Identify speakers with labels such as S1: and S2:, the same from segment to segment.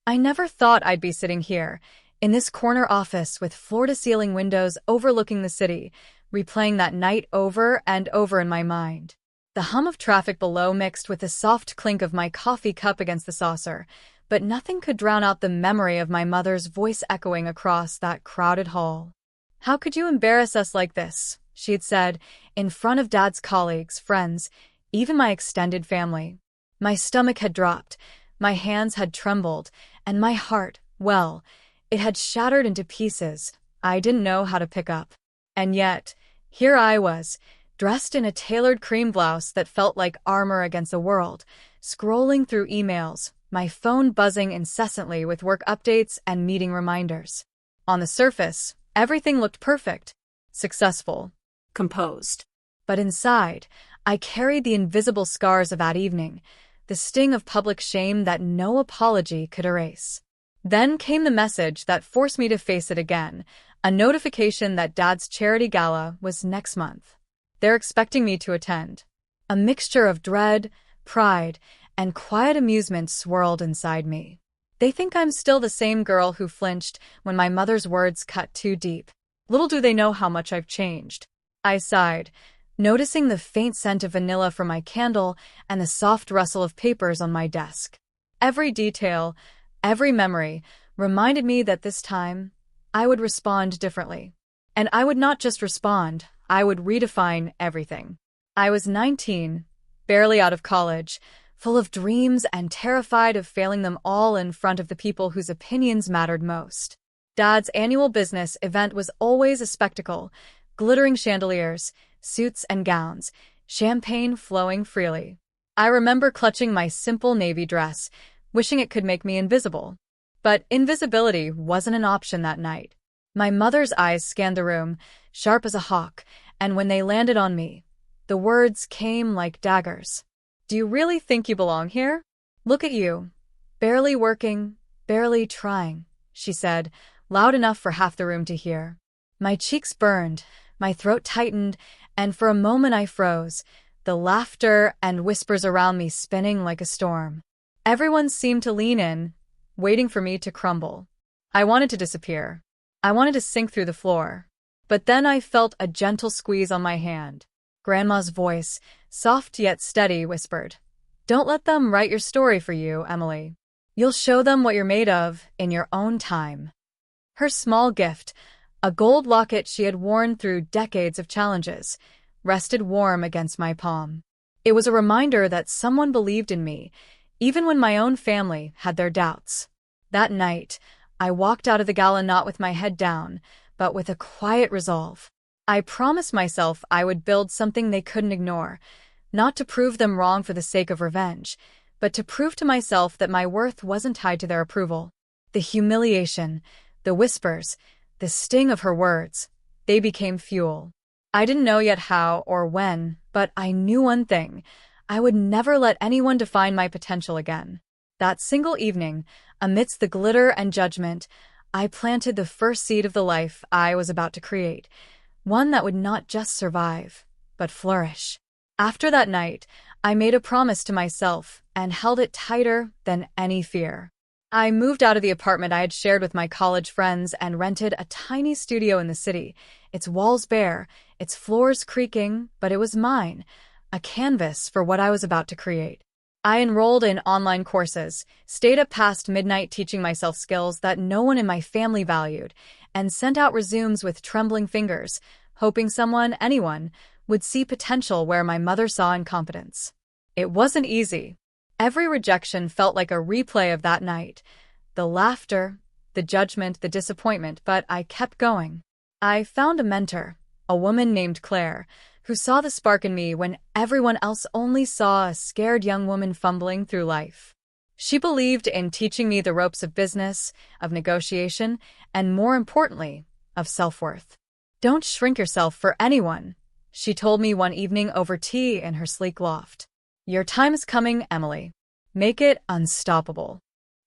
S1: I never thought I'd be sitting here, in this corner office with floor-to-ceiling windows overlooking the city, replaying that night over and over in my mind. The hum of traffic below mixed with the soft clink of my coffee cup against the saucer, but nothing could drown out the memory of my mother's voice echoing across that crowded hall. "How could you embarrass us like this?" she had said, in front of Dad's colleagues, friends, even my extended family. My stomach had dropped, my hands had trembled, and my heart, well, it had shattered into pieces I didn't know how to pick up. And yet, here I was, dressed in a tailored cream blouse that felt like armor against the world, scrolling through emails, my phone buzzing incessantly with work updates and meeting reminders. On the surface, everything looked perfect, successful, composed. But inside, I carried the invisible scars of that evening, the sting of public shame that no apology could erase. Then came the message that forced me to face it again, a notification that Dad's charity gala was next month. They're expecting me to attend. A mixture of dread, pride, and quiet amusement swirled inside me. They think I'm still the same girl who flinched when my mother's words cut too deep. Little do they know how much I've changed. I sighed, noticing the faint scent of vanilla from my candle and the soft rustle of papers on my desk. Every detail, every memory, reminded me that this time, I would respond differently. And I would not just respond, I would redefine everything. I was 19, barely out of college, full of dreams and terrified of failing them all in front of the people whose opinions mattered most. Dad's annual business event was always a spectacle, glittering chandeliers, suits and gowns, champagne flowing freely. I remember clutching my simple navy dress, wishing it could make me invisible. But invisibility wasn't an option that night. My mother's eyes scanned the room, sharp as a hawk, and when they landed on me, the words came like daggers. "Do you really think you belong here? Look at you. Barely working, barely trying," she said, loud enough for half the room to hear. My cheeks burned, my throat tightened, and for a moment I froze, the laughter and whispers around me spinning like a storm. Everyone seemed to lean in, waiting for me to crumble. I wanted to disappear. I wanted to sink through the floor. But then I felt a gentle squeeze on my hand. Grandma's voice, soft yet steady, whispered, "Don't let them write your story for you, Emily. You'll show them what you're made of in your own time." Her small gift, a gold locket she had worn through decades of challenges, rested warm against my palm. It was a reminder that someone believed in me, even when my own family had their doubts. That night, I walked out of the gala not with my head down, but with a quiet resolve. I promised myself I would build something they couldn't ignore, not to prove them wrong for the sake of revenge, but to prove to myself that my worth wasn't tied to their approval. The humiliation, the whispers, the sting of her words, they became fuel. I didn't know yet how or when, but I knew one thing: I would never let anyone define my potential again. That single evening, amidst the glitter and judgment, I planted the first seed of the life I was about to create, one that would not just survive, but flourish. After that night, I made a promise to myself and held it tighter than any fear. I moved out of the apartment I had shared with my college friends and rented a tiny studio in the city, its walls bare, its floors creaking, but it was mine, a canvas for what I was about to create. I enrolled in online courses, stayed up past midnight teaching myself skills that no one in my family valued, and sent out resumes with trembling fingers, hoping someone, anyone, would see potential where my mother saw incompetence. It wasn't easy. Every rejection felt like a replay of that night. The laughter, the judgment, the disappointment, but I kept going. I found a mentor, a woman named Claire, who saw the spark in me when everyone else only saw a scared young woman fumbling through life. She believed in teaching me the ropes of business, of negotiation, and more importantly, of self-worth. "Don't shrink yourself for anyone," she told me one evening over tea in her sleek loft. "Your time is coming, Emily. Make it unstoppable."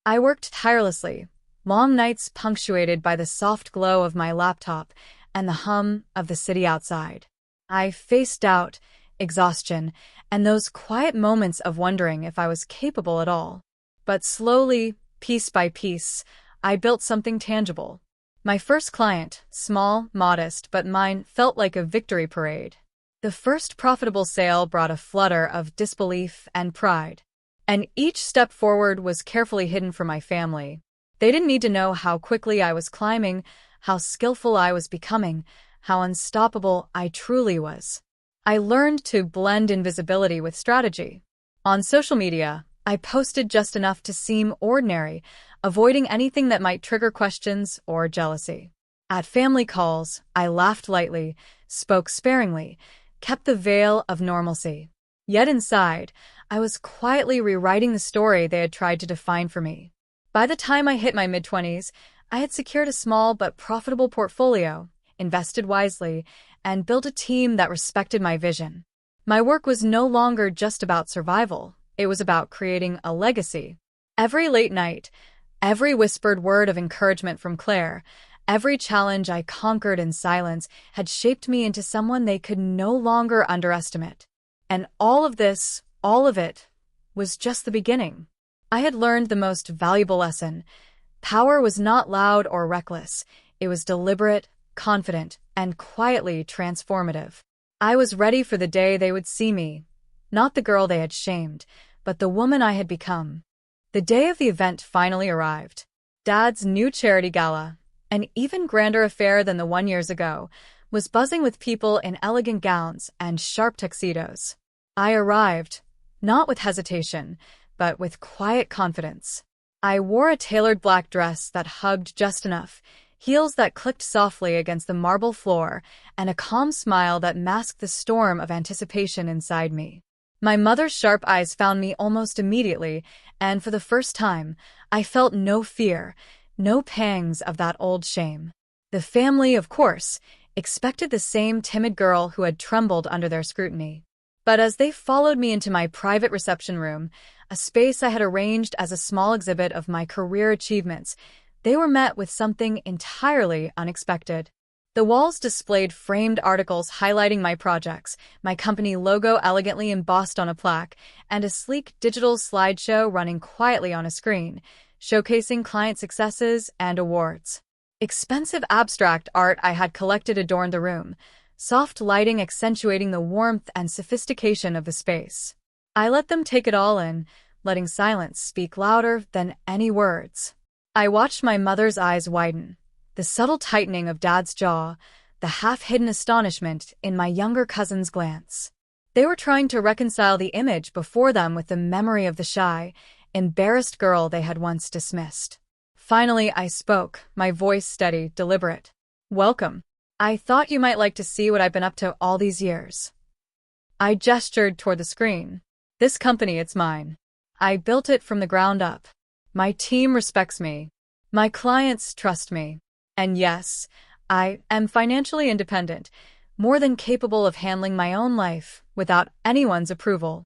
S1: I worked tirelessly, long nights punctuated by the soft glow of my laptop and the hum of the city outside. I faced doubt, exhaustion, and those quiet moments of wondering if I was capable at all. But slowly, Piece by piece, I built something tangible. My first client, small, modest, but mine, felt like a victory parade. The first profitable sale brought a flutter of disbelief and pride. And each step forward was carefully hidden from my family. They didn't need to know how quickly I was climbing, how skillful I was becoming, how unstoppable I truly was. I learned to blend invisibility with strategy. On social media, I posted just enough to seem ordinary, avoiding anything that might trigger questions or jealousy. At family calls, I laughed lightly, spoke sparingly, kept the veil of normalcy. Yet inside, I was quietly rewriting the story they had tried to define for me. By the time I hit my mid-20s, I had secured a small but profitable portfolio, invested wisely, and built a team that respected my vision. My work was no longer just about survival. It was about creating a legacy. Every late night, every whispered word of encouragement from Claire, every challenge I conquered in silence had shaped me into someone they could no longer underestimate. And all of it, was just the beginning. I had learned the most valuable lesson. Power was not loud or reckless. It was deliberate, confident, and quietly transformative. I was ready for the day they would see me, not the girl they had shamed, but the woman I had become. The day of the event finally arrived. Dad's new charity gala, an even grander affair than the one years ago, was buzzing with people in elegant gowns and sharp tuxedos. I arrived, not with hesitation, but with quiet confidence. I wore a tailored black dress that hugged just enough, heels that clicked softly against the marble floor, and a calm smile that masked the storm of anticipation inside me. My mother's sharp eyes found me almost immediately, and for the first time, I felt no fear, no pangs of that old shame. The family, of course, expected the same timid girl who had trembled under their scrutiny. But as they followed me into my private reception room, a space I had arranged as a small exhibit of my career achievements, they were met with something entirely unexpected. The walls displayed framed articles highlighting my projects, my company logo elegantly embossed on a plaque, and a sleek digital slideshow running quietly on a screen, showcasing client successes and awards. Expensive abstract art I had collected adorned the room, soft lighting accentuating the warmth and sophistication of the space. I let them take it all in, letting silence speak louder than any words. I watched my mother's eyes widen, the subtle tightening of Dad's jaw, the half-hidden astonishment in my younger cousin's glance. They were trying to reconcile the image before them with the memory of the shy, embarrassed girl they had once dismissed. Finally, I spoke, my voice steady, deliberate. "Welcome. I thought you might like to see what I've been up to all these years." I gestured toward the screen. "This company, it's mine. I built it from the ground up. My team respects me. My clients trust me. And yes, I am financially independent, more than capable of handling my own life without anyone's approval."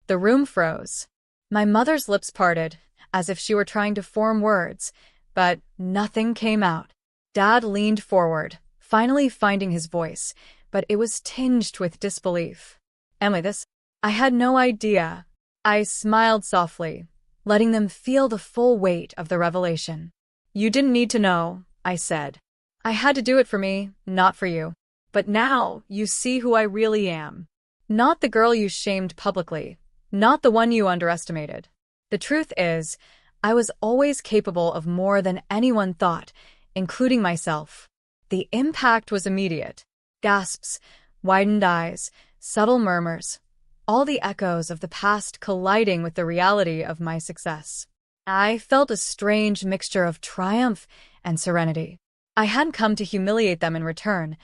S1: The room froze. My mother's lips parted, as if she were trying to form words, but nothing came out. Dad leaned forward, finally finding his voice, but it was tinged with disbelief. "Emily, this? I had no idea." I smiled softly, letting them feel the full weight of the revelation. "You didn't need to know," I said. "I had to do it for me, not for you. But now you see who I really am. Not the girl you shamed publicly, not the one you underestimated. The truth is, I was always capable of more than anyone thought, including myself." The impact was immediate. Gasps, widened eyes, subtle murmurs, all the echoes of the past colliding with the reality of my success. I felt a strange mixture of triumph and serenity. I hadn't come to humiliate them in return.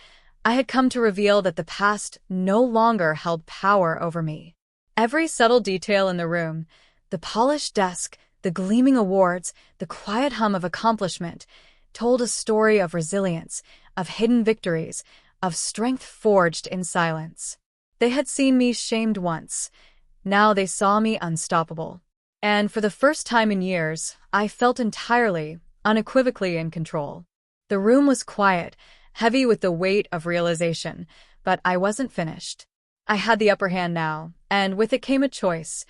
S1: I had come to reveal that the past no longer held power over me. Every subtle detail in the room, the polished desk, the gleaming awards, the quiet hum of accomplishment, told a story of resilience, of hidden victories, of strength forged in silence. They had seen me shamed once. Now they saw me unstoppable. And for the first time in years, I felt entirely, unequivocally in control. The room was quiet, heavy with the weight of realization, but I wasn't finished. I had the upper hand now, and with it came a choice: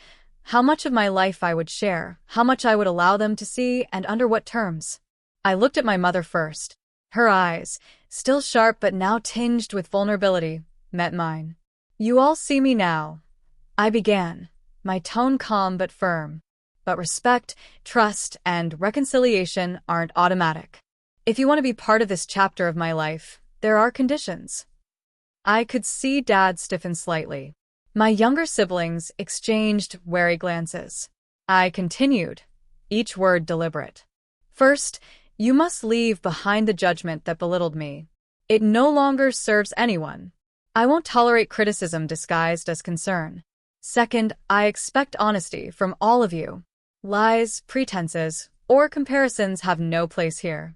S1: how much of my life I would share, how much I would allow them to see, and under what terms. I looked at my mother first. Her eyes, still sharp but now tinged with vulnerability, met mine. "You all see me now," I began, my tone calm but firm. "But respect, trust, and reconciliation aren't automatic. If you want to be part of this chapter of my life, there are conditions." I could see Dad stiffen slightly. My younger siblings exchanged wary glances. I continued, each word deliberate. "First, you must leave behind the judgment that belittled me. It no longer serves anyone. I won't tolerate criticism disguised as concern. Second, I expect honesty from all of you. Lies, pretenses, or comparisons have no place here."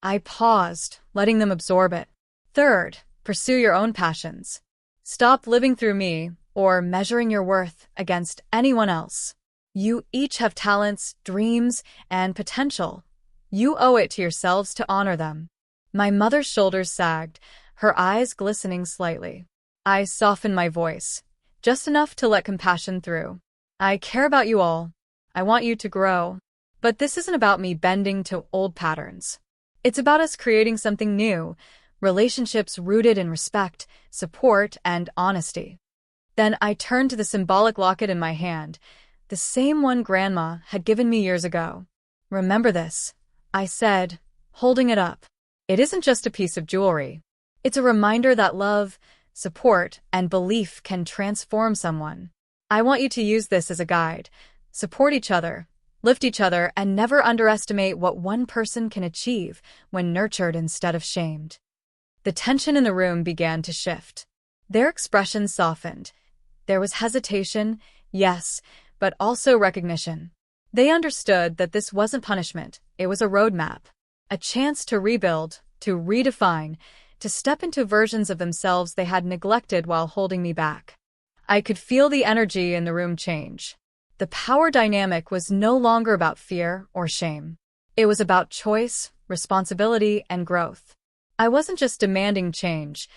S1: I paused, letting them absorb it. "Third, pursue your own passions. Stop living through me or measuring your worth against anyone else. You each have talents, dreams, and potential. You owe it to yourselves to honor them." My mother's shoulders sagged, her eyes glistening slightly. I softened my voice, just enough to let compassion through. "I care about you all. I want you to grow. But this isn't about me bending to old patterns. It's about us creating something new, relationships rooted in respect, support, and honesty." Then I turned to the symbolic locket in my hand, the same one Grandma had given me years ago. "Remember this," I said, holding it up. "It isn't just a piece of jewelry. It's a reminder that love, support, and belief can transform someone. I want you to use this as a guide. Support each other, lift each other, and never underestimate what one person can achieve when nurtured instead of shamed." The tension in the room began to shift. Their expressions softened. There was hesitation, yes, but also recognition. They understood that this wasn't punishment, it was a roadmap. A chance to rebuild, to redefine, to step into versions of themselves they had neglected while holding me back. I could feel the energy in the room change. The power dynamic was no longer about fear or shame. It was about choice, responsibility, and growth. I wasn't just demanding change.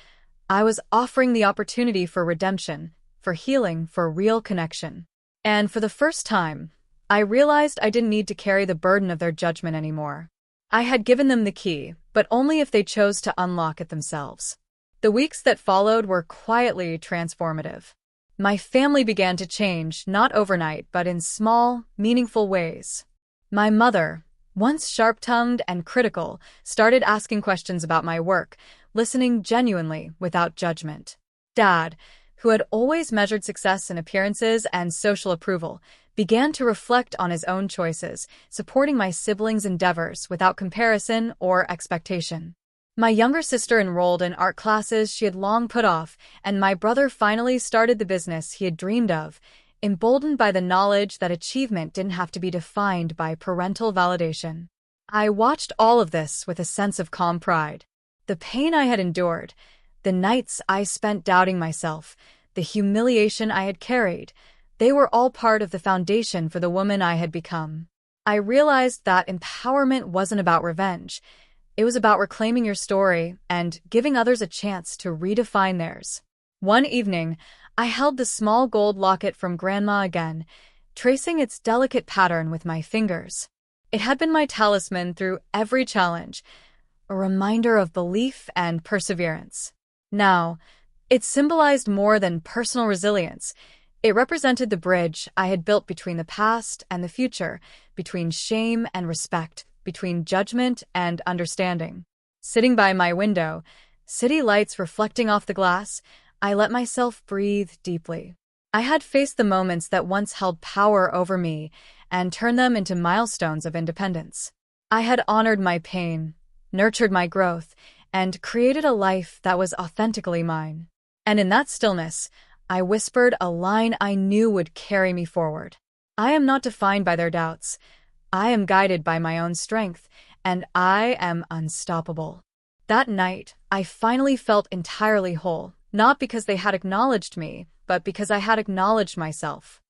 S1: I was offering the opportunity for redemption, for healing, for real connection. And for the first time, I realized I didn't need to carry the burden of their judgment anymore. I had given them the key, but only if they chose to unlock it themselves. The weeks that followed were quietly transformative. My family began to change, not overnight, but in small, meaningful ways. My mother, once sharp-tongued and critical, started asking questions about my work, listening genuinely without judgment. Dad, who had always measured success in appearances and social approval, began to reflect on his own choices, supporting my siblings' endeavors without comparison or expectation. My younger sister enrolled in art classes she had long put off, and my brother finally started the business he had dreamed of, emboldened by the knowledge that achievement didn't have to be defined by parental validation. I watched all of this with a sense of calm pride. The pain I had endured, the nights I spent doubting myself, the humiliation I had carried, they were all part of the foundation for the woman I had become. I realized that empowerment wasn't about revenge. It was about reclaiming your story and giving others a chance to redefine theirs. One evening, I held the small gold locket from Grandma again, tracing its delicate pattern with my fingers. It had been my talisman through every challenge, a reminder of belief and perseverance. Now, it symbolized more than personal resilience. It represented the bridge I had built between the past and the future, between shame and respect, between judgment and understanding. Sitting by my window, city lights reflecting off the glass, I let myself breathe deeply. I had faced the moments that once held power over me and turned them into milestones of independence. I had honored my pain, nurtured my growth, and created a life that was authentically mine. And in that stillness, I whispered a line I knew would carry me forward. I am not defined by their doubts. I am guided by my own strength, and I am unstoppable. That night, I finally felt entirely whole, not because they had acknowledged me, but because I had acknowledged myself.